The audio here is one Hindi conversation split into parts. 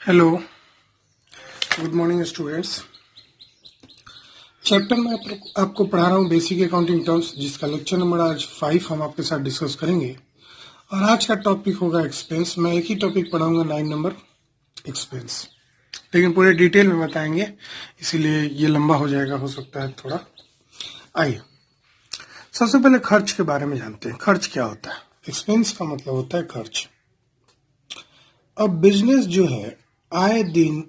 Hello, good morning students. Chapter में आपको पढ़ा रहा हूँ बेसिक अकाउंटिंग टर्म्स, जिसका लेक्चर नंबर आज 5 हम आपके साथ डिस्कस करेंगे। और आज का टॉपिक होगा एक्सपेंस। मैं एक ही टॉपिक पढ़ाऊंगा 9 नंबर एक्सपेंस, लेकिन पूरे डिटेल में बताएंगे, इसीलिए ये लंबा हो जाएगा, हो सकता है थोड़ा। आइए सबसे पहले खर्च के बारे में जानते हैं। खर्च क्या होता है? एक्सपेंस का मतलब होता है खर्च। अब बिजनेस जो है आए दिन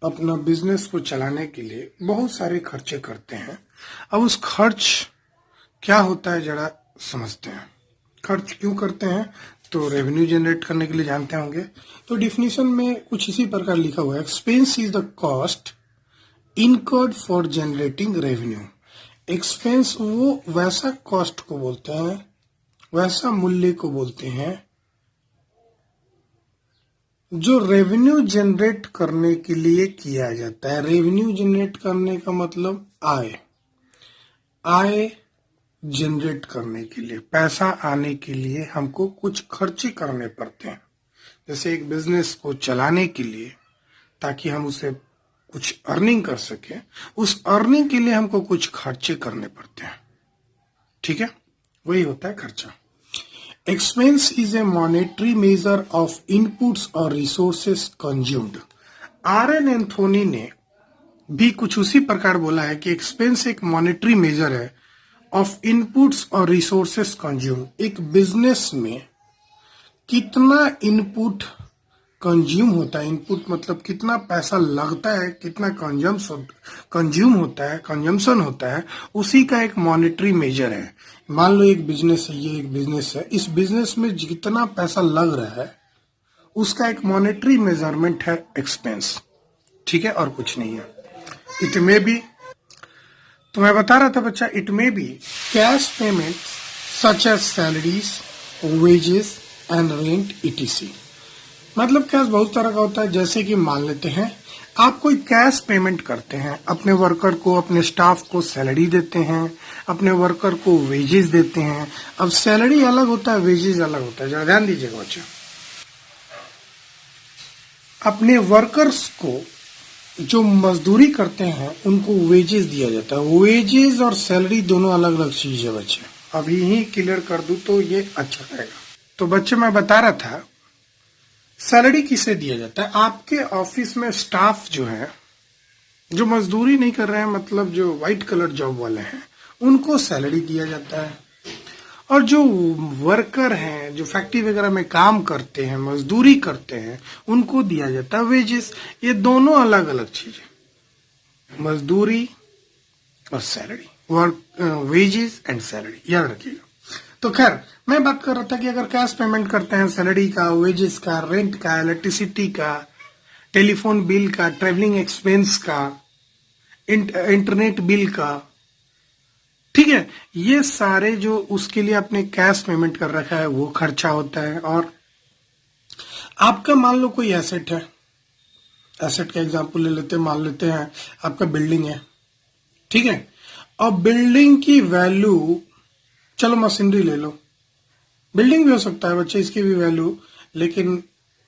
अपना बिजनेस को चलाने के लिए बहुत सारे खर्चे करते हैं। अब उस खर्च क्या होता है जरा समझते हैं। खर्च क्यों करते हैं? तो रेवेन्यू जनरेट करने के लिए जानते होंगे। तो डिफिनीशन में कुछ इसी प्रकार लिखा हुआ है, expense is the cost incurred for generating revenue. Expense वो वैसा कॉस्ट को बोलते हैं, वैसा मूल्य को बोलते हैं जो रेवेन्यू जनरेट करने के लिए किया जाता है। रेवेन्यू जनरेट करने का मतलब आय जनरेट करने के लिए, पैसा आने के लिए हमको कुछ खर्चे करने पड़ते हैं। जैसे एक बिजनेस को चलाने के लिए, ताकि हम उसे कुछ अर्निंग कर सके, उस अर्निंग के लिए हमको कुछ खर्चे करने पड़ते हैं। ठीक है, वही होता है खर्चा। Expense is a monetary measure of inputs or resources consumed. RN. Anthony ने भी कुछ उसी प्रकार बोला है कि एक्सपेंस एक मॉनेटरी मेजर है ऑफ इनपुट्स और रिसोर्सेस कंज्यूम। एक बिजनेस में कितना इनपुट कंज्यूम होता है, इनपुट मतलब कितना पैसा लगता है, कितना कंज्यूम होता है, कंजम्पशन होता है, उसी का एक मॉनेटरी मेजर है। मान लो एक बिजनेस है, ये एक बिजनेस है, इस बिजनेस में जितना पैसा लग रहा है उसका एक मॉनेटरी मेजरमेंट है एक्सपेंस। ठीक है, और कुछ नहीं है। इट मे बी, तो मैं बता रहा था बच्चा, it may be cash payment such as salaries, wages and rent etc। मतलब कैश बहुत तरह का होता है। जैसे कि मान लेते हैं आप कोई कैश पेमेंट करते हैं, अपने वर्कर को, अपने स्टाफ को सैलरी देते हैं, अपने वर्कर को वेजेस देते हैं। अब सैलरी अलग होता है, वेजेस अलग होता है, जरा ध्यान दीजिएगा बच्चा। अपने वर्कर्स को जो मजदूरी करते हैं उनको वेजेस दिया जाता है। वेजेस और सैलरी दोनों अलग अलग चीज है बच्चे। अभी ही क्लियर कर दूं तो ये अच्छा रहेगा। तो बच्चे मैं बता रहा था, सैलरी किसे दिया जाता है? आपके ऑफिस में स्टाफ जो है, जो मजदूरी नहीं कर रहे हैं, मतलब जो व्हाइट कलर जॉब वाले हैं, उनको सैलरी दिया जाता है। और जो वर्कर हैं, जो फैक्ट्री वगैरह में काम करते हैं, मजदूरी करते हैं, उनको दिया जाता है वेजेस। ये दोनों अलग अलग चीज है, मजदूरी और salary, work wages and salary, याद रखिएगा। तो खैर मैं बात कर रहा था कि अगर कैश पेमेंट करते हैं, सैलरी का, वेजेस का, रेंट का, इलेक्ट्रिसिटी का, टेलीफोन बिल का, ट्रेवलिंग एक्सपेंस का, इंटरनेट बिल का, ठीक है, ये सारे जो उसके लिए आपने कैश पेमेंट कर रखा है वो खर्चा होता है। और आपका मान लो कोई एसेट है, एसेट का एग्जांपल ले लेते हैं, मान लेते हैं आपका बिल्डिंग है, ठीक है। अब बिल्डिंग की वैल्यू, चलो मशीनरी ले लो, बिल्डिंग भी हो सकता है बच्चे, इसकी भी वैल्यू, लेकिन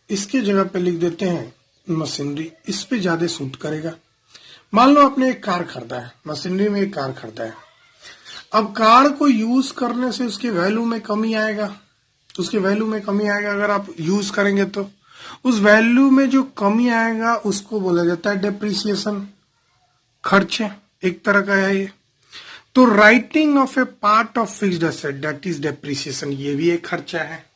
इसके जगह पे लिख देते हैं मशीनरी, इस पे ज्यादा सूट करेगा। मान लो आपने एक कार खरीदा है, मशीनरी में एक कार खरीदा है। अब कार को यूज करने से उसकी वैल्यू में कमी आएगा, उसकी वैल्यू में कमी आएगा अगर आप यूज करेंगे तो। उस वैल्यू में जो कमी आएगा उसको बोला जाता है डेप्रिसिएशन, खर्च है, एक तरह का है ये। तो writing of A part of fixed asset that is depreciation, ये भी एक खर्चा है।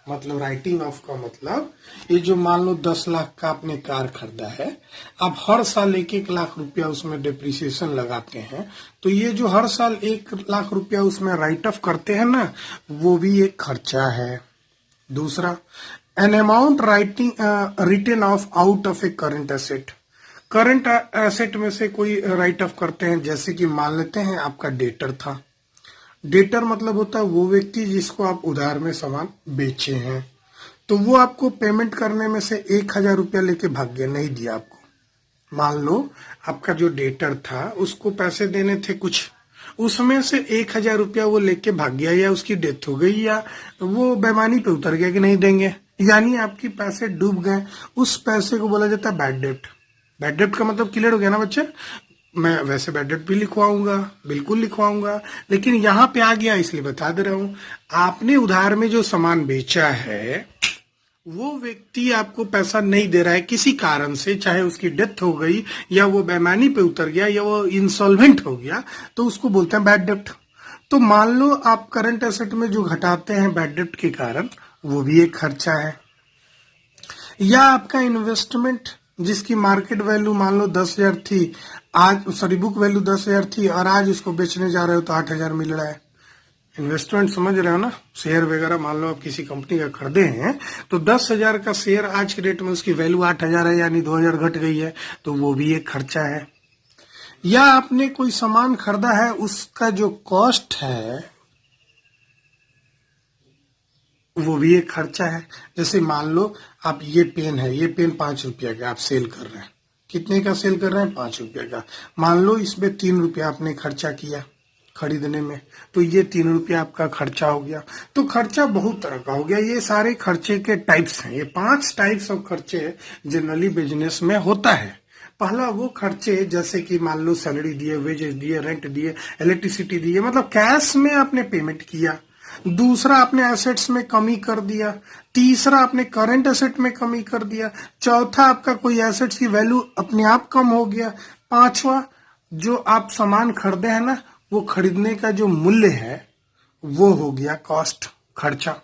मतलब राइटिंग ऑफ का मतलब ये जो मान लो 10 लाख का आपने कार खरीदा है, आप हर साल 1-1 लाख रुपया उसमें डेप्रिसिएशन लगाते हैं, तो ये जो हर साल 1 लाख रुपया उसमें राइट ऑफ करते हैं ना, वो भी एक खर्चा है। दूसरा, an amount written off out of a current asset, current asset में से कोई राइट ऑफ करते हैं। जैसे कि मान लेते हैं आपका डेटर था, डेटर मतलब होता है वो व्यक्ति जिसको आप उधार में सामान बेचे हैं, तो वो आपको पेमेंट करने में से 1,000 रुपया लेके भाग गया, नहीं दिया आपको। मान लो आपका जो डेटर था उसको पैसे देने थे कुछ, उसमें से 1,000 रुपया वो लेके भाग गया, या उसकी डेथ हो गई, या वो बेईमानी पे उतर गया कि नहीं देंगे, यानी आपके पैसे डूब गए, उस पैसे को बोला जाता है बैड डेब्ट। बैड डेब्ट का मतलब क्लियर हो गया ना बच्चे? मैं वैसे बैड डेब्ट भी लिखवाऊंगा, बिल्कुल लिखवाऊंगा, लेकिन यहाँ पे आ गया इसलिए बता दे रहा हूं। आपने उधार में जो सामान बेचा है, वो व्यक्ति आपको पैसा नहीं दे रहा है किसी कारण से, चाहे उसकी डेथ हो गई, या वो बेईमानी पे उतर गया, या वो इंसॉल्वेंट हो गया, तो उसको बोलते हैं बैड डेब्ट। तो मान लो आप करंट एसेट में जो घटाते हैं बैड डेब्ट के कारण, वो भी एक खर्चा है। या आपका इन्वेस्टमेंट जिसकी मार्केट वैल्यू मान लो 10,000 थी, आज सॉरी बुक वैल्यू 10,000 थी, और आज उसको बेचने जा रहे हो तो 8,000 मिल रहा है। इन्वेस्टमेंट समझ रहे हो ना? शेयर वगैरह मान लो आप किसी कंपनी का खरीदे हैं, तो 10,000 का शेयर आज के डेट में उसकी वैल्यू 8,000 है, यानी 2,000 घट गई है, तो वो भी एक खर्चा है। या आपने कोई सामान खरीदा है, उसका जो कॉस्ट है वो भी एक खर्चा है। जैसे मान लो आप ये पेन है, ये पेन 5 रुपया का आप सेल कर रहे हैं। कितने का सेल कर रहे हैं? 5 रुपया का। मान लो इसमें 3 रुपया आपने खर्चा किया खरीदने में, तो ये 3 रुपया आपका खर्चा हो गया। तो खर्चा बहुत तरह का हो गया। ये सारे खर्चे के टाइप्स हैं, ये 5 टाइप्स ऑफ खर्चे जनरली बिजनेस में होता है। पहला वो खर्चे जैसे कि मान लो सैलरी दिए, वेजेस दिए, रेंट दिए, इलेक्ट्रिसिटी दिए, मतलब कैश में आपने पेमेंट किया। दूसरा आपने एसेट्स में कमी कर दिया। तीसरा आपने करंट एसेट में कमी कर दिया। चौथा आपका कोई एसेट्स की वैल्यू अपने आप कम हो गया। पांचवा जो आप सामान खरीदे हैं ना, वो खरीदने का जो मूल्य है वो हो गया कॉस्ट, खर्चा।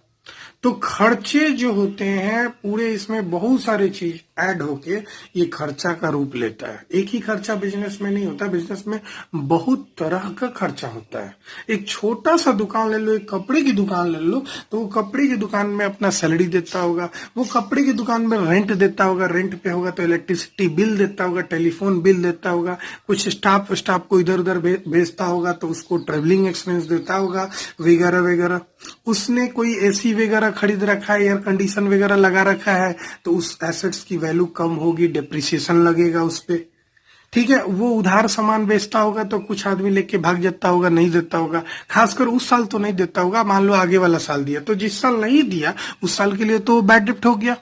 तो खर्चे जो होते हैं पूरे, इसमें बहुत सारे चीज ऐड होके ये खर्चा का रूप लेता है। एक ही खर्चा बिजनेस में नहीं होता, बिजनेस में बहुत तरह का खर्चा होता है। एक छोटा सा दुकान ले लो, एक कपड़े की दुकान ले लो, तो वो कपड़े की दुकान में अपना सैलरी देता होगा, वो कपड़े की दुकान में रेंट देता होगा, रेंट पे होगा तो इलेक्ट्रिसिटी बिल देता होगा, टेलीफोन बिल देता होगा, कुछ स्टाफ को इधर उधर भेजता होगा तो उसको ट्रेवलिंग एक्सपेंस देता होगा, वगैरह वगैरह। उसने कोई एसी वगैरह खरीद रखा है, एयर कंडीशन वगैरह लगा रखा है, तो उस एसेट्स की वैल्यू कम होगी, डेप्रिसिएशन लगेगा उस पे। ठीक है, वो उधार सामान बेचता होगा तो कुछ आदमी लेके भाग जाता होगा, नहीं देता होगा, खासकर उस साल तो नहीं देता होगा, मान लो आगे वाला साल दिया, तो जिस साल नहीं दिया उस साल के लिए तो बैड डेब्ट हो गया।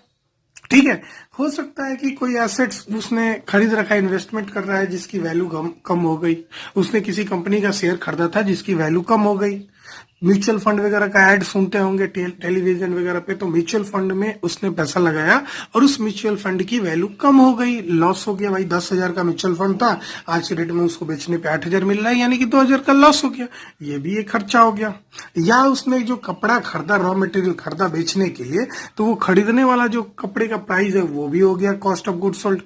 ठीक है, हो सकता है कि कोई एसेट्स उसने खरीद रखा है, इन्वेस्टमेंट कर रहा है, जिसकी वैल्यू कम हो गई। उसने किसी कंपनी का शेयर खरीदा था जिसकी वैल्यू कम हो गई। म्यूचुअल फंड वगैरह का ऐड सुनते होंगे टेलीविजन वगैरह पे, तो म्यूचुअल फंड में उसने पैसा लगाया और उस म्यूचुअल फंड की वैल्यू कम हो गई, लॉस हो गया। भाई 10,000 का म्यूचुअल फंड था, आज के डेट में उसको बेचने पे 8,000 मिल रहा है, यानी कि 2,000 का लॉस हो गया। ये भी एक खर्चा हो गया। या उसने जो कपड़ा खरीदा, रॉ मटेरियल खरीदा बेचने के लिए, तो वो खरीदने वाला जो कपड़े का प्राइस है वो भी हो गया कॉस्ट ऑफ गुड सोल्ड।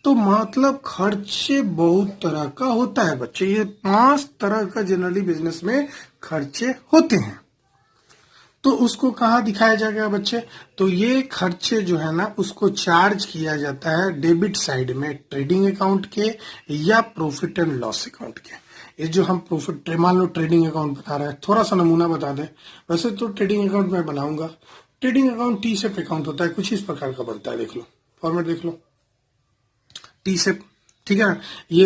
तो मतलब खर्चे बहुत तरह का होता है बच्चे। ये 5 तरह का जनरली बिजनेस में खर्चे होते हैं। तो उसको कहाँ दिखाया जाएगा बच्चे? तो ये खर्चे जो है ना, उसको चार्ज किया जाता है डेबिट साइड में, ट्रेडिंग अकाउंट के या प्रॉफिट एंड लॉस अकाउंट के। ये जो हम प्रॉफिट, मान लो ट्रेडिंग अकाउंट बता रहे हैं, थोड़ा सा नमूना बता दें। वैसे तो ट्रेडिंग अकाउंट मैं बनाऊंगा। ट्रेडिंग अकाउंट टी सेप अकाउंट होता है, कुछ इस प्रकार का बनता है। देख लो फॉर्मेट, देख लो टी सेप। ठीक है, ये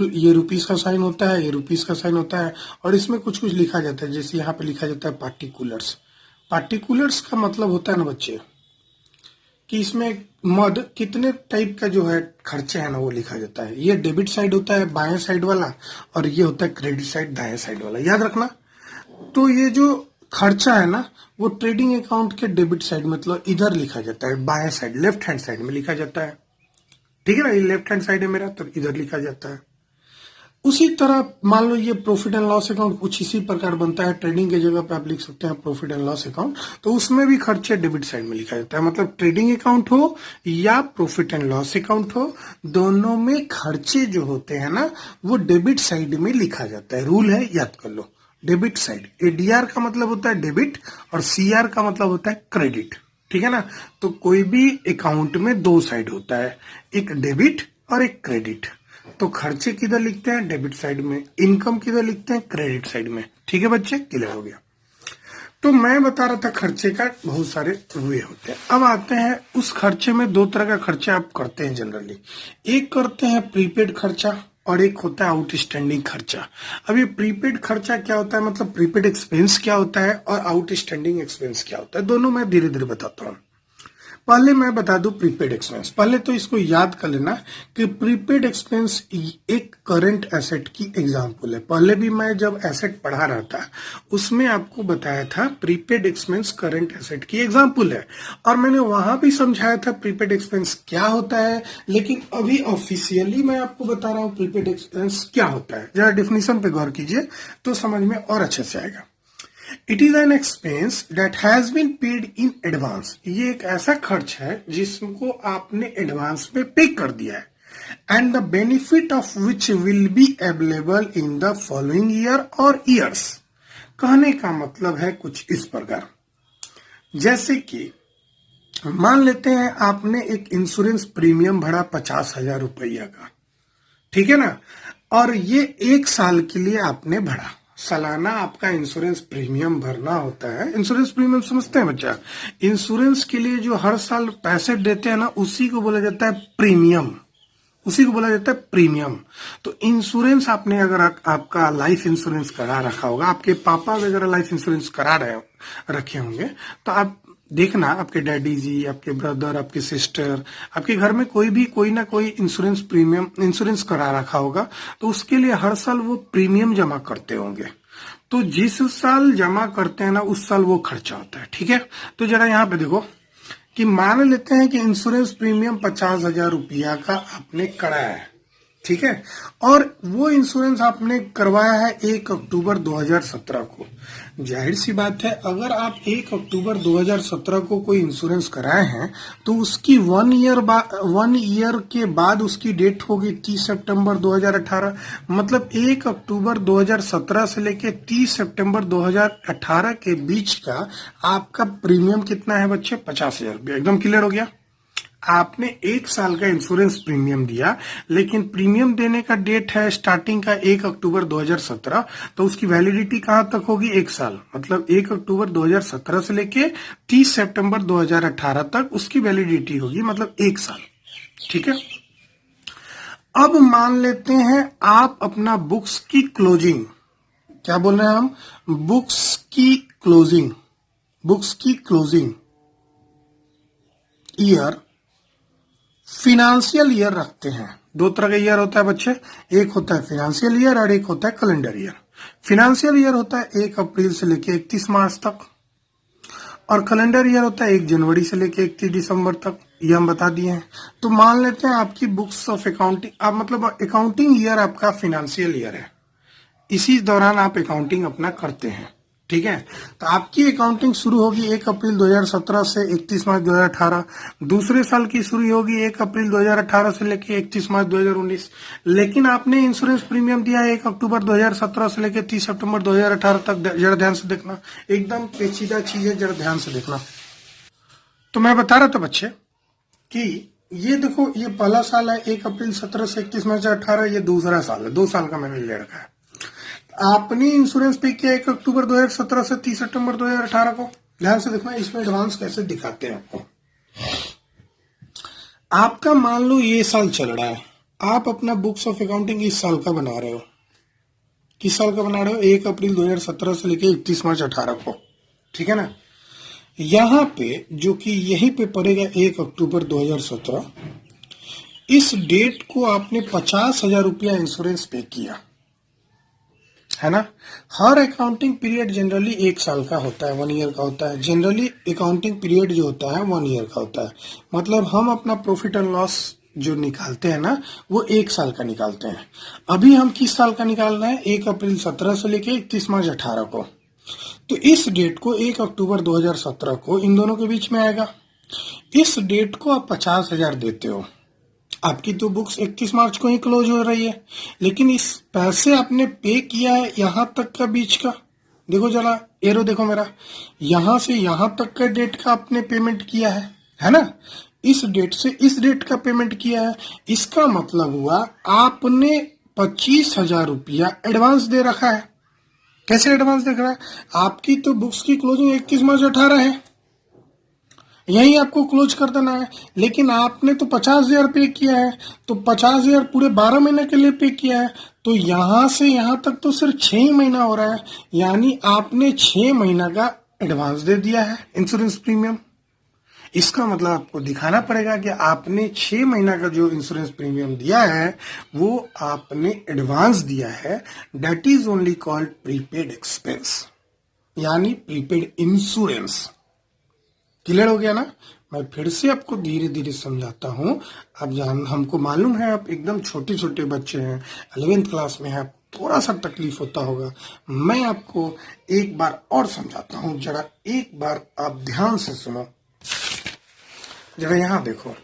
ये रुपीस का साइन होता है, ये रुपीस का साइन होता है, और इसमें कुछ कुछ लिखा जाता है। जैसे यहाँ पे लिखा जाता है पार्टिकुलर्स। पार्टिकुलर्स का मतलब होता है ना बच्चे, कि इसमें मद कितने टाइप का जो है खर्चे है ना वो लिखा जाता है। ये डेबिट साइड होता है बाएं साइड वाला, और ये होता है क्रेडिट साइड दाएं साइड वाला, याद रखना। तो ये जो खर्चा है ना, वो ट्रेडिंग अकाउंट के डेबिट साइड मतलब इधर लिखा जाता है, बाएं साइड, लेफ्ट हैंड साइड में लिखा जाता है। ठीक है ना, ये लेफ्ट हैंड साइड है मेरा, तो इधर लिखा जाता है। उसी तरह मान लो ये प्रॉफिट एंड लॉस अकाउंट कुछ इसी प्रकार बनता है। ट्रेडिंग की जगह पे आप लिख सकते हैं प्रॉफिट एंड लॉस अकाउंट, तो उसमें भी खर्चे डेबिट साइड में लिखा जाता है। मतलब ट्रेडिंग अकाउंट हो या प्रॉफिट एंड लॉस अकाउंट हो, दोनों में खर्चे जो होते हैं ना वो डेबिट साइड में लिखा जाता है। रूल है, याद कर लो, डेबिट साइड। एडीआर का मतलब होता है डेबिट और सीआर का मतलब होता है क्रेडिट। ठीक है ना, तो कोई भी अकाउंट में 2 साइड होता है, एक डेबिट और एक क्रेडिट। तो खर्चे किधर लिखते हैं? डेबिट साइड में। इनकम किधर लिखते हैं? क्रेडिट साइड में। ठीक है बच्चे, क्लियर हो गया। तो मैं बता रहा था खर्चे का बहुत सारे वे होते हैं। अब आते हैं उस खर्चे में 2 तरह का खर्चा आप करते हैं जनरली। एक करते हैं प्रीपेड खर्चा, और एक होता है आउटस्टैंडिंग खर्चा। अब ये प्रीपेड खर्चा क्या होता है, मतलब प्रीपेड एक्सपेंस क्या होता है और आउटस्टैंडिंग एक्सपेंस क्या होता है, दोनों मैं धीरे धीरे बताता हूँ। पहले मैं बता दूं प्रीपेड एक्सपेंस। पहले तो इसको याद कर लेना कि प्रीपेड एक्सपेंस एक करंट एसेट की एग्जांपल है। पहले भी मैं जब एसेट पढ़ा रहा था उसमें आपको बताया था प्रीपेड एक्सपेंस करंट एसेट की एग्जांपल है, और मैंने वहां भी समझाया था प्रीपेड एक्सपेंस क्या होता है। लेकिन अभी ऑफिशियली मैं आपको बता रहा हूं प्रीपेड एक्सपेंस क्या होता है। जरा डिफिनीशन पे गौर कीजिए तो समझ में और अच्छे से आएगा। It is an expense that has been paid in advance. ये एक ऐसा खर्च है जिसको आपने एडवांस में पे कर दिया है। And the benefit of which will be available in the following year और ईयर्स। कहने का मतलब है कुछ इस प्रकार, जैसे कि मान लेते हैं आपने एक इंश्योरेंस प्रीमियम भरा 50,000 रुपया का, ठीक है ना, और ये 1 साल के लिए आपने भरा। सालाना आपका इंश्योरेंस प्रीमियम भरना होता है। इंश्योरेंस प्रीमियम समझते हैं बच्चा? इंश्योरेंस के लिए जो हर साल पैसे देते हैं ना, उसी को बोला जाता है प्रीमियम, उसी को बोला जाता है प्रीमियम। तो इंश्योरेंस आपने अगर आपका लाइफ इंश्योरेंस करा रखा होगा, आपके पापा वगैरह लाइफ इंश्योरेंस करा रखे होंगे, तो आप देखना आपके डैडी जी, आपके ब्रदर, आपके सिस्टर, आपके घर में कोई ना कोई इंश्योरेंस प्रीमियम इंश्योरेंस करा रखा होगा, तो उसके लिए हर साल वो प्रीमियम जमा करते होंगे। तो जिस साल जमा करते हैं ना उस साल वो खर्चा होता है, ठीक है। तो जरा यहाँ पे देखो कि मान लेते हैं कि इंश्योरेंस प्रीमियम 50,000 रुपया का आपने कराया है, ठीक है, और वो इंश्योरेंस आपने करवाया है 1 अक्टूबर 2017 को। जाहिर सी बात है, अगर आप 1 अक्टूबर 2017 को कोई इंश्योरेंस कराए हैं तो उसकी 1 ईयर के बाद उसकी डेट होगी 30 सितंबर 2018। मतलब 1 अक्टूबर 2017 से लेके 30 सितंबर 2018 के बीच का आपका प्रीमियम कितना है बच्चे? 50,000 रुपया। एकदम क्लियर हो गया? आपने 1 साल का इंश्योरेंस प्रीमियम दिया, लेकिन प्रीमियम देने का डेट है स्टार्टिंग का 1 अक्टूबर 2017, तो उसकी वैलिडिटी कहां तक होगी? 1 साल। मतलब 1 अक्टूबर 2017 से लेके 30 सितंबर 2018 तक उसकी वैलिडिटी होगी, मतलब 1 साल, ठीक है। अब मान लेते हैं आप अपना बुक्स की क्लोजिंग, क्या बोल रहे हैं हम? बुक्स की क्लोजिंग ईयर फिनेंशियल ईयर रखते हैं। 2 तरह का ईयर होता है बच्चे, एक होता है फिनेंशियल ईयर और एक होता है कैलेंडर ईयर। फिनेंशियल ईयर होता है 1 अप्रैल से लेके 31 मार्च तक, और कैलेंडर ईयर होता है 1 जनवरी से लेके 31 दिसंबर तक। ये हम बता दिए हैं। तो मान लेते हैं आपकी बुक्स ऑफ अकाउंटिंग, आप मतलब अकाउंटिंग ईयर आपका फिनेंशियल ईयर है, इसी दौरान आप अकाउंटिंग अपना करते हैं, ठीक है। तो आपकी अकाउंटिंग शुरू होगी 1 अप्रैल 2017 से 31 मार्च 2018। दूसरे साल की शुरू होगी 1 अप्रैल 2018 से लेकर 31 मार्च 2019। लेकिन आपने इंश्योरेंस प्रीमियम दिया है 1 अक्टूबर 2017 से लेकर 30 सितंबर 2018 तक। जरा ध्यान से देखना, एकदम पेचीदा चीज है, जरा ध्यान से देखना। तो मैं बता रहा था बच्चे कि ये देखो, ये पहला साल है 1 अप्रैल 17 से 31 मार्च 18, ये दूसरा साल है, 2 साल का मैंने ले रखा है। आपने इंश्योरेंस पे किया 1 अक्टूबर 2017 से 30 सितंबर 2018 को। ध्यान से देखना इसमें एडवांस कैसे दिखाते हैं आपको। आपका मान लो ये साल चल रहा है, आप अपना बुक्स ऑफ अकाउंटिंग इस साल का बना रहे हो। किस साल का बना रहे हो? 1 अप्रैल 2017 से लेकर 31 मार्च 18 को, ठीक है ना। यहां पे जो कि यहीं पे पड़ेगा 1 अक्टूबर 2017, इस डेट को आपने 50,000 रुपया इंश्योरेंस पे किया है ना। हर अकाउंटिंग पीरियड जनरली 1 साल का होता है, 1 ईयर का होता है। जनरली अकाउंटिंग पीरियड जो होता है 1 ईयर का होता है। मतलब हम अपना प्रॉफिट एंड लॉस जो निकालते हैं ना, वो 1 साल का निकालते हैं। अभी हम किस साल का निकाल रहे हैं? 1 अप्रैल 17 से लेके 31 मार्च 18 को। तो इस डेट को 1 अक्टूबर 2017 को इन दोनों के बीच में आएगा। इस डेट को आप 50,000 देते हो। आपकी तो बुक्स 31 मार्च को ही क्लोज हो रही है, लेकिन इस पैसे आपने पे किया है यहां तक का बीच का। देखो जरा एरो देखो मेरा, यहां से यहां तक का डेट का आपने पेमेंट किया है ना। इस डेट से इस डेट का पेमेंट किया है। इसका मतलब हुआ आपने 25,000 रुपया एडवांस दे रखा है। कैसे एडवांस देख रहा है? आपकी तो बुक्स की क्लोजिंग 31 मार्च 18 है, यही आपको क्लोज कर देना है। लेकिन आपने तो 50,000 पे किया है, तो 50,000 पूरे 12 महीने के लिए पे किया है, तो यहां से यहां तक तो सिर्फ 6 महीना हो रहा है, यानी आपने 6 महीना का एडवांस दे दिया है इंश्योरेंस प्रीमियम। इसका मतलब आपको दिखाना पड़ेगा कि आपने 6 महीना का जो इंश्योरेंस प्रीमियम दिया है वो आपने एडवांस दिया है। That is only called prepaid expense, यानी प्रीपेड इंश्योरेंस। क्लियर हो गया ना? मैं फिर से आपको धीरे धीरे समझाता हूं। अब हमको मालूम है आप एकदम छोटे छोटे बच्चे हैं, 11th क्लास में है, थोड़ा सा तकलीफ होता होगा। मैं आपको एक बार और समझाता हूं, जरा एक बार आप ध्यान से सुनो। जरा यहां देखो,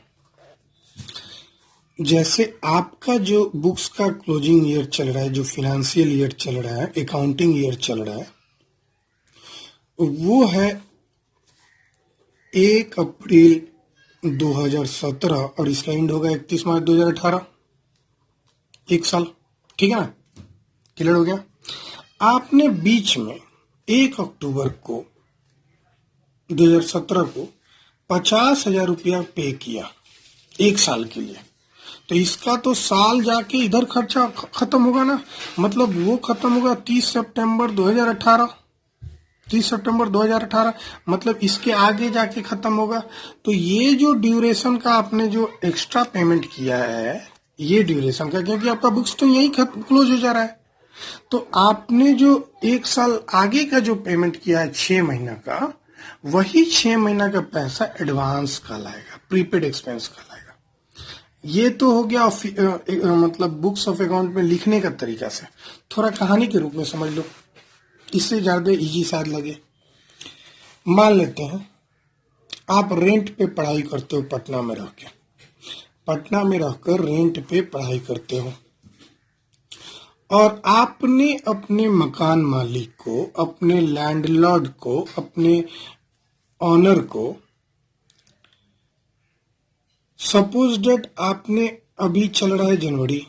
जैसे आपका जो बुक्स का क्लोजिंग ईयर चल रहा है, जो फाइनेंशियल ईयर चल रहा है, अकाउंटिंग ईयर चल रहा है, वो है 1 अप्रैल 2017 और इसका एंड होगा 31 मार्च 2018, एक साल। ठीक है ना? क्लियर हो गया? आपने बीच में 1 अक्टूबर को 2017 को 50,000 रुपया पे किया एक साल के लिए, तो इसका तो साल जाके इधर खर्चा खत्म होगा ना, मतलब वो खत्म होगा 30 सितंबर 2018। 30 सितंबर 2018 मतलब इसके आगे जाके खत्म होगा। तो ये जो ड्यूरेशन का आपने जो एक्स्ट्रा पेमेंट किया है, ये ड्यूरेशन का, क्योंकि आपका बुक्स तो यही क्लोज हो जा रहा है, तो आपने जो एक साल आगे का जो पेमेंट किया है 6 महीना का, वही 6 महीना का पैसा एडवांस कहलाएगा, प्रीपेड एक्सपेंस कहलाएगा। ये तो हो गया मतलब बुक्स ऑफ अकाउंट में लिखने का तरीका से। थोड़ा कहानी के रूप में समझ लो, इससे ज्यादा इजी शायद लगे। मान लेते हैं आप रेंट पे पढ़ाई करते हो पटना में रह के, पटना में रहकर रेंट पे पढ़ाई करते हो, और आपने अपने मकान मालिक को, अपने लैंडलॉर्ड को, अपने ऑनर को, सपोज डेट आपने, अभी चल रहा है जनवरी,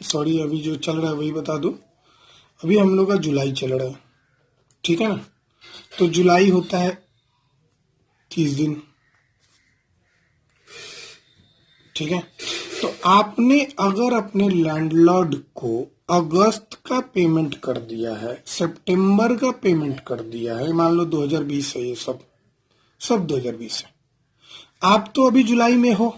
सॉरी अभी जो चल रहा है वही बता दो, अभी हम लोग का जुलाई चल रहा है, ठीक है ना? तो जुलाई होता है 30 दिन, ठीक है? तो आपने अगर अपने लैंडलॉर्ड को अगस्त का पेमेंट कर दिया है, सितंबर का पेमेंट कर दिया है, मान लो 2020 है, ये सब 2020 है, आप तो अभी जुलाई में हो,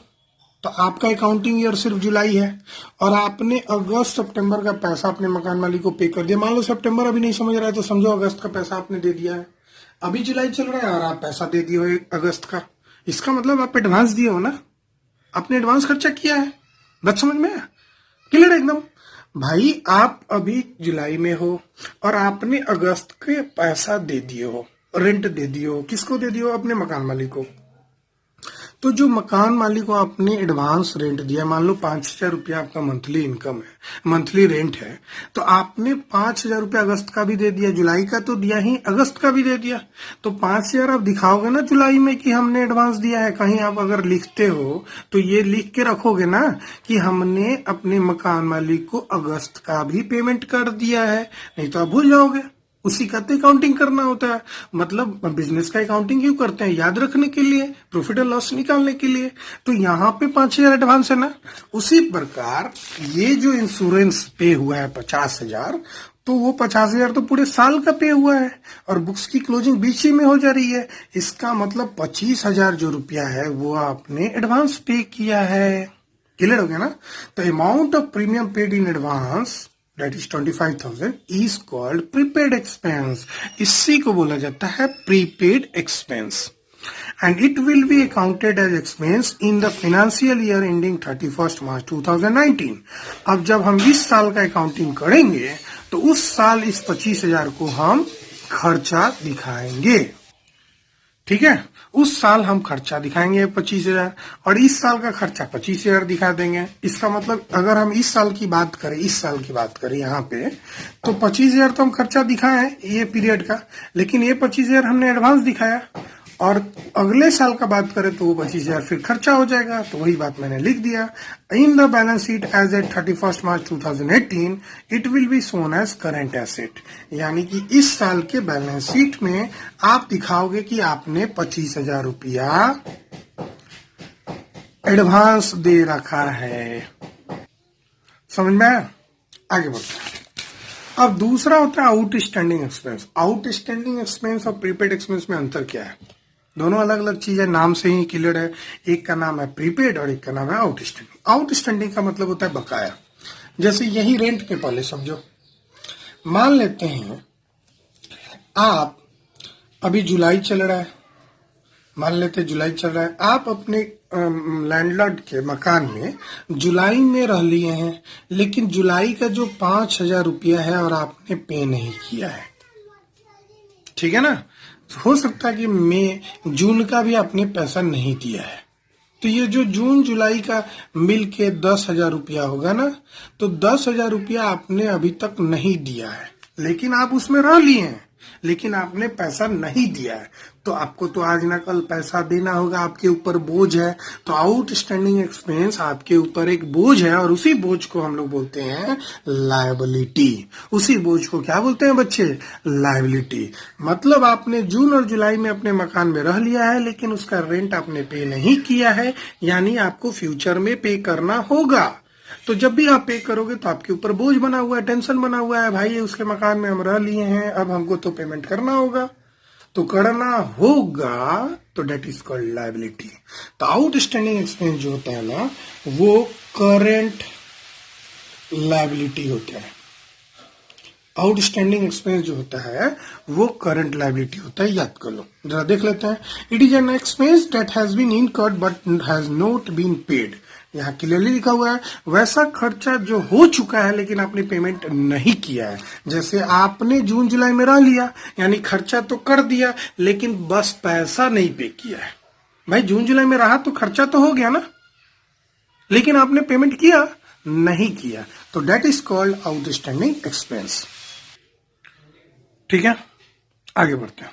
तो आपका अकाउंटिंग ईयर सिर्फ जुलाई है, और आपने अगस्त सितंबर का पैसा अपने मकान मालिक को पे कर दिया। मान लो सितंबर अभी नहीं समझ रहा है तो समझो अगस्त का पैसा आपने दे दिया है, अभी जुलाई चल रहा है और आप पैसा दे दिए हो अगस्त का, इसका मतलब आप एडवांस दिए हो ना, आपने एडवांस खर्चा किया है। बात समझ में आया? क्लियर एकदम? भाई आप अभी जुलाई में हो और आपने अगस्त के पैसा दे दिए हो, रेंट दे दिए हो, किसको दे दिए हो? अपने मकान मालिक को। तो जो मकान मालिक को आपने एडवांस रेंट दिया, मान लो 5,000 रुपया आपका मंथली इनकम है, मंथली रेंट है, तो आपने 5,000 रुपया अगस्त का भी दे दिया, जुलाई का तो दिया ही, अगस्त का भी दे दिया, तो 5,000 आप दिखाओगे ना जुलाई में कि हमने एडवांस दिया है। कहीं आप अगर लिखते हो तो ये लिख के रखोगे ना कि हमने अपने मकान मालिक को अगस्त का भी पेमेंट कर दिया है, नहीं तो आप भूल जाओगे। उसी का तो अकाउंटिंग करना होता है, मतलब बिजनेस का अकाउंटिंग क्यों करते हैं? याद रखने के लिए, प्रॉफिट और लॉस निकालने के लिए। तो यहाँ पे 5,000 एडवांस है ना, उसी प्रकार ये जो इंश्योरेंस पे हुआ है 50,000, तो वो 50,000 तो पूरे साल का पे हुआ है, और बुक्स की क्लोजिंग बीच ही में हो जा रही है। इसका मतलब 25,000 जो रुपया है वो आपने एडवांस पे किया है। क्लियर हो गया ना? तो amount of premium paid in advance, that is 25,000 is called prepaid expense. इसी को बोला जाता है prepaid expense, and it will be accounted as expense in the financial year ending 31st March 2019. अब जब हम इस साल का अकाउंटिंग करेंगे तो उस साल इस 25,000 को हम खर्चा दिखाएंगे, ठीक है? उस साल हम खर्चा दिखाएंगे 25,000, और इस साल का खर्चा 25,000 दिखा देंगे। इसका मतलब अगर हम इस साल की बात करें, यहाँ पे, तो 25,000 तो हम खर्चा दिखाए ये पीरियड का, लेकिन ये 25,000 हमने एडवांस दिखाया, और अगले साल का बात करें तो वो 25,000 फिर खर्चा हो जाएगा, तो वही बात मैंने लिख दिया। In the balance sheet as at 31 March 2018 it will be shown as current asset, यानी कि इस साल के बैलेंस शीट में आप दिखाओगे कि आपने 25,000 रुपया एडवांस दे रखा है। समझ में आया? आगे बढ़ते हैं। अब दूसरा होता है आउटस्टैंडिंग एक्सपेंस। आउटस्टैंडिंग एक्सपेंस और प्रीपेड एक्सपेंस में अंतर क्या है? दोनों अलग अलग चीज है, नाम से ही क्लियर है। एक का नाम है प्रीपेड और एक का नाम है आउटस्टैंडिंग। आउटस्टैंडिंग का मतलब होता है बकाया। जैसे यही रेंट पे पहले समझो, मान लेते हैं आप अभी जुलाई चल रहा है, मान लेते जुलाई चल रहा है, आप अपने लैंडलॉर्ड के मकान में जुलाई में रह लिए हैं, लेकिन जुलाई का जो 5,000 रुपया है और आपने पे नहीं किया है, ठीक है ना? हो सकता है कि मई जून का भी आपने पैसा नहीं दिया है, तो ये जो जून जुलाई का मिल के 10,000 रुपया होगा ना, तो 10,000 रुपया आपने अभी तक नहीं दिया है, लेकिन आप उसमें रह लिए हैं, लेकिन आपने पैसा नहीं दिया है, तो आपको तो आज ना कल पैसा देना होगा, आपके ऊपर बोझ है। तो आउटस्टैंडिंग एक्सपेंस आपके ऊपर एक बोझ है, और उसी बोझ को हम लोग बोलते हैं लायबिलिटी। उसी बोझ को क्या बोलते हैं बच्चे? लायबिलिटी। मतलब आपने जून और जुलाई में अपने मकान में रह लिया है, लेकिन उसका रेंट आपने पे नहीं किया है, यानी आपको फ्यूचर में पे करना होगा। तो जब भी आप पे करोगे तो आपके ऊपर बोझ बना हुआ है, टेंशन बना हुआ है, भाई उसके मकान में हम रह लिए हैं, अब हमको तो पेमेंट करना होगा, तो करना होगा, तो डेट इज कॉल्ड लायबिलिटी। तो आउटस्टैंडिंग एक्सपेंस जो होता है ना, वो करेंट लायबिलिटी होता है। आउटस्टैंडिंग एक्सपेंस जो होता है वो करंट लायबिलिटी होता है, याद कर लो। जरा देख लेते हैं। It is an expense that has been incurred but has not been paid. यहाँ क्लियरली लिखा हुआ है वैसा खर्चा जो हो चुका है लेकिन आपने पेमेंट नहीं किया है। जैसे आपने जून जुलाई में रह लिया, यानी खर्चा तो कर दिया लेकिन बस पैसा नहीं पे किया है। भाई जून जुलाई में रहा तो खर्चा तो हो गया ना, लेकिन आपने पेमेंट किया नहीं किया, तो that is called outstanding expense. ठीक है, आगे बढ़ते हैं।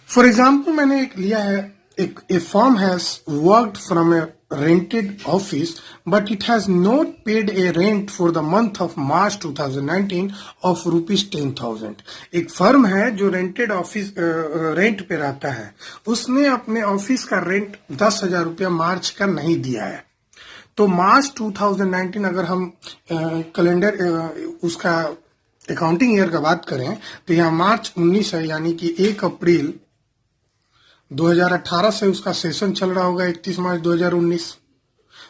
फॉर एग्जाम्पल मैंने एक लिया है, a firm has worked from a rented office but it has not paid a rent for the month of March 2019 of rupees 10,000। एक फर्म है जो रेंटेड ऑफिस रेंट पे रहता है, उसने अपने ऑफिस का रेंट 10,000 रुपया मार्च का नहीं दिया है। तो मार्च 2019 अगर हम कैलेंडर उसका अकाउंटिंग ईयर का बात करें तो यहाँ मार्च 19 है, यानी कि 1 अप्रैल 2018 से उसका सेशन चल रहा होगा 31 मार्च 2019।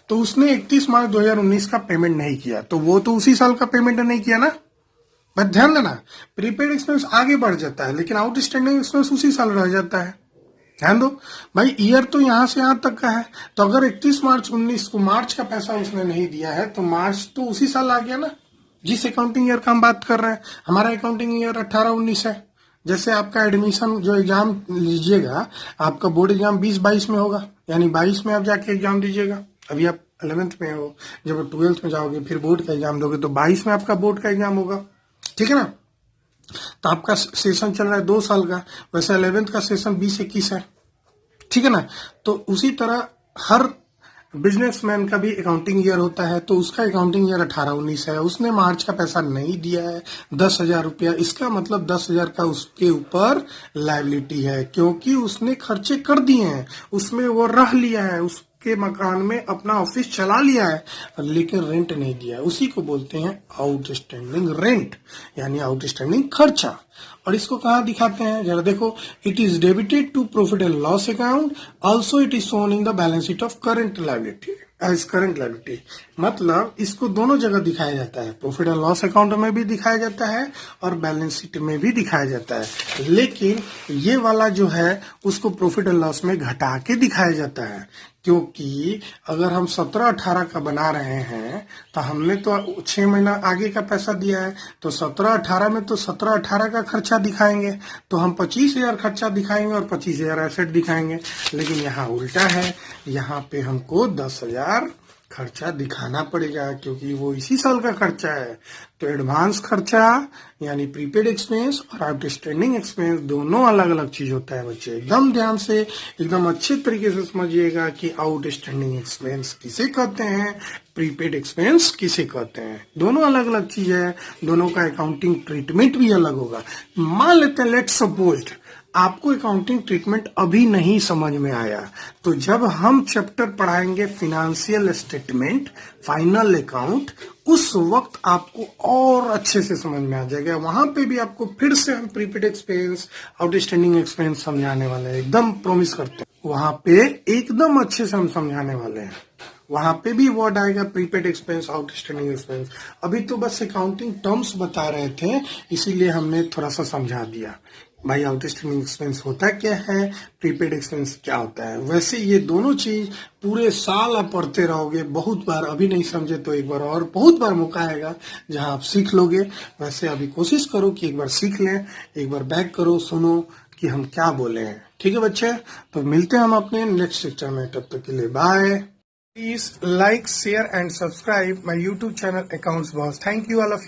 तो उसने 31 मार्च 2019 का पेमेंट नहीं किया, तो वो तो उसी साल का पेमेंट नहीं किया ना। बस ध्यान देना, प्रीपेड एक्सपेंस आगे बढ़ जाता है लेकिन आउटस्टैंडिंग एक्सपेंस उसी साल रह जाता है। ध्यान दो भाई, ईयर तो यहां से यहां तक का है, तो अगर 31 मार्च 19 को मार्च का पैसा उसने नहीं दिया है तो मार्च तो उसी साल आ गया ना, जिस अकाउंटिंग ईयर का हम बात कर रहे हैं। हमारा अकाउंटिंग ईयर 18-19 है। जैसे आपका एडमिशन जो एग्जाम लीजिएगा, आपका बोर्ड एग्जाम 20-22 में होगा, यानी 22 में आप जाके एग्जाम दीजिएगा। अभी आप 11th में हो, जब आप 12th में जाओगे फिर बोर्ड का एग्जाम दोगे तो 22 में आपका बोर्ड का एग्जाम होगा, ठीक है ना। तो आपका सेशन चल रहा है 2 साल का, वैसे 11th का सेशन 20-21 है, ठीक है ना। तो उसी तरह हर बिजनेसमैन का भी अकाउंटिंग ईयर होता है, तो उसका अकाउंटिंग ईयर 18-19 है। उसने मार्च का पैसा नहीं दिया है 10,000 रुपया, इसका मतलब 10,000 का उसके ऊपर लायबिलिटी है, क्योंकि उसने खर्चे कर दिए हैं, उसमें वो रह लिया है, उसके मकान में अपना ऑफिस चला लिया है लेकिन रेंट नहीं दिया है। उसी को बोलते हैं आउटस्टैंडिंग रेंट, यानी आउटस्टैंडिंग खर्चा। और इसको कहाँ दिखाते हैं, जरा देखो। It is debited to profit and loss account, also it is shown in the balance sheet of current liability as current liability. मतलब इसको दोनों जगह दिखाया जाता है, प्रॉफिट एंड लॉस अकाउंट में भी दिखाया जाता है और बैलेंस शीट में भी दिखाया जाता है। लेकिन ये वाला जो है उसको प्रॉफिट एंड लॉस में घटा के दिखाया जाता है, क्योंकि अगर हम 17-18 का बना रहे हैं तो हमने तो 6 महीना आगे का पैसा दिया है, तो 17-18 में तो 17-18 का खर्चा दिखाएंगे, तो हम 25,000 खर्चा दिखाएंगे और 25,000 एसेट दिखाएंगे। लेकिन यहाँ उल्टा है, यहाँ पे हमको 10,000 खर्चा दिखाना पड़ेगा क्योंकि वो इसी साल का खर्चा है। तो एडवांस खर्चा यानी प्रीपेड एक्सपेंस और आउटस्टैंडिंग एक्सपेंस दोनों अलग अलग चीज होता है बच्चे। एकदम ध्यान से एकदम अच्छे तरीके से समझिएगा कि आउटस्टैंडिंग एक्सपेंस किसे कहते हैं, प्रीपेड एक्सपेंस किसे कहते हैं। दोनों अलग अलग चीज है, दोनों का अकाउंटिंग ट्रीटमेंट भी अलग होगा। मान लेते हैं लेट सपोज आपको अकाउंटिंग ट्रीटमेंट अभी नहीं समझ में आया, तो जब हम चैप्टर पढ़ाएंगे फिनेंशियल स्टेटमेंट, फाइनल अकाउंट, उस वक्त आपको और अच्छे से समझ में आ जाएगा। वहां पे भी आपको फिर से हम प्रीपेड एक्सपेंस, आउटस्टैंडिंग एक्सपेंस समझाने वाले हैं, एकदम प्रॉमिस करते हैं। वहां पे एकदम अच्छे से हम समझाने वाले हैं। वहां पे भी वर्ड आएगा प्रीपेड एक्सपेंस, आउटस्टैंडिंग एक्सपेंस। अभी तो बस अकाउंटिंग टर्म्स बता रहे थे, इसीलिए हमने थोड़ा सा समझा दिया भाई आउटस्टैंडिंग एक्सपेंस होता क्या है, प्रीपेड एक्सपेंस क्या होता है। वैसे ये दोनों चीज पूरे साल आप पढ़ते रहोगे, बहुत बार, अभी नहीं समझे तो एक बार और बहुत बार मौका आएगा जहां आप सीख लोगे। वैसे अभी कोशिश करो कि एक बार सीख लें, एक बार बैक करो, सुनो कि हम क्या बोले हैं। ठीक है बच्चे, तो मिलते हैं हम अपने नेक्स्ट लेक्चर में, तब तक के लिए bye. Please like, share and subscribe my YouTube channel accounts boss. Thank you all of